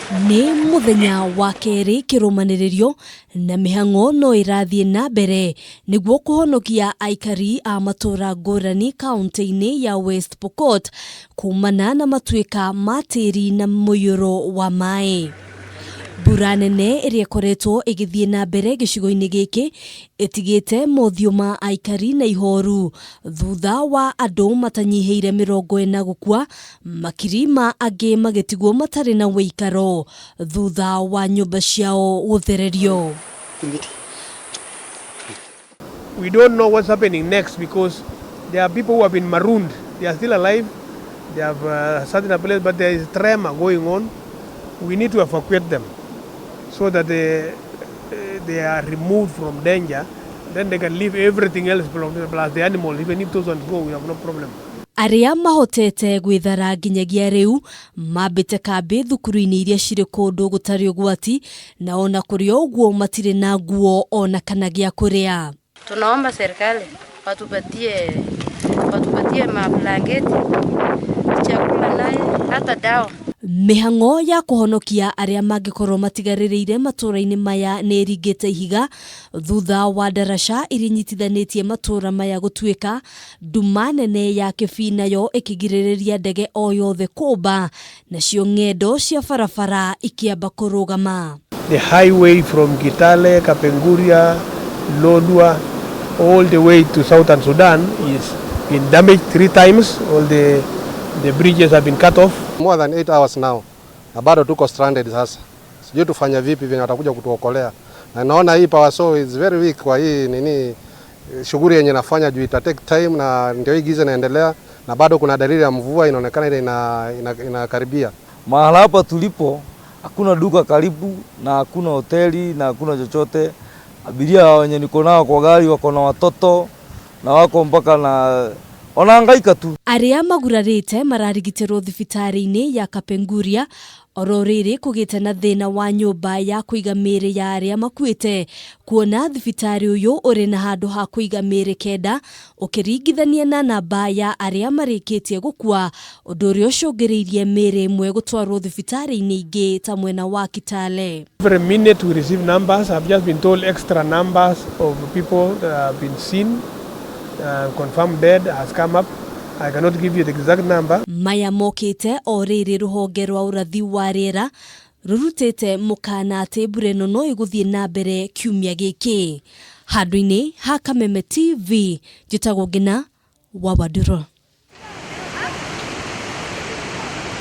Nĩ muthenya wa kerĩ kĩrũmanĩrĩrio na mĩhang'o no ĩrathiĩ na mbere nĩguo kũhonokia aikari a matũũra ngũrani kaunti-inĩ ya West Pokot kumana na matuĩka ma tĩĩri na mũiyũro wa maĩ. Mbura nene ĩrĩa ĩkoretwo ĩgĩthiĩ na mbere gĩcigo-inĩ gĩkĩ ĩtigĩte mothiũ ma aikari na ihoru thutha wa andũ matanyihĩire 40 gũkua, makiri ma angĩ magĩtigwo matarĩ na wĩikaro thutha wa nyũmba ciao gũthererio. We don't know what's happening next because there are people who have been marooned. They are still alive. They have started a place, but there is tremor going on. We need to evacuate them so that they are removed from danger. Then they can leave everything else plus the animals. Even if those ones go, we have no problem. Arĩa mahotete gwĩthara nginyagia rĩu mambĩte kambĩ thukuru-inĩ iria cirĩ kũndũ gũtarĩ ũgwati, na ona kũrĩ ũguo matirĩ na nguo ona kana gĩa kũrĩa. Tunaomba serikali watupatie mablanketi, chakula naye hata dawa. Mĩhang'o ya kũhonokia arĩa mangĩkorwo matigarĩrĩire matũũra-inĩ maya nĩ ĩringĩte ihiga thutha wa ndaraca iria inyitithanĩtie matũũra maya gũtuĩka nduma nene ya kĩbii nayo ĩkĩgirĩrĩria ndege o yothe kũmba, nacio ng'endo cia barabara ikĩamba kũrũgama. The highway from Kitale, Kapenguria, Lodwar, all the way to southern Sudan is been damaged 3 times. All the bridges have been cut off. More than 8 hours now. Na bado tuko stranded sasa. Sijui tufanya vipi venye watakuja kutuokolea. Na naona hii power so is very weak kwa hii nini shughuli yenye nafanya juu ita take time, na ndio hii giza inaendelea na bado kuna dalili ya mvua inaonekana ile inakaribia. Mahala hapa tulipo hakuna duka karibu na hakuna hoteli na hakuna chochote. Abiria wenye niko nao kwa gari wako na watoto na wako mpaka na onahangaika tu. Arĩa magurarĩte mararigitĩrwo thibitarĩ-inĩ ya Kapenguria, oro rĩrĩ kũgĩte na thĩna wa nyũmba ya kũiga mĩĩrĩ ya arĩa makuĩte, kuona thibitarĩ ũyũ ũrĩ na handũ ha kũiga mĩĩrĩ 9 ũkĩringithania na namba ya arĩa marĩkĩtie gũkua, ũndũ ũrĩa ũcũngĩrĩirie mĩĩrĩ ĩmwe gũtwarwo thibitarĩ-inĩ ingĩ ta mwena wa Kitale. Every minute we receive numbers. I've just been told extra numbers of people that have been seen. Confirmed dead has come up. I cannot give you the exact number. Maya mokĩte o rĩrĩ rũhonge rwa ũrathi wa rĩera rũrutĩte mũkana atĩ mbura ĩno no ĩgũthiĩ na mbere kiumia gĩkĩ. Handũ-inĩ ha Kameme TV, njĩtagwo Ngina wa Andũ.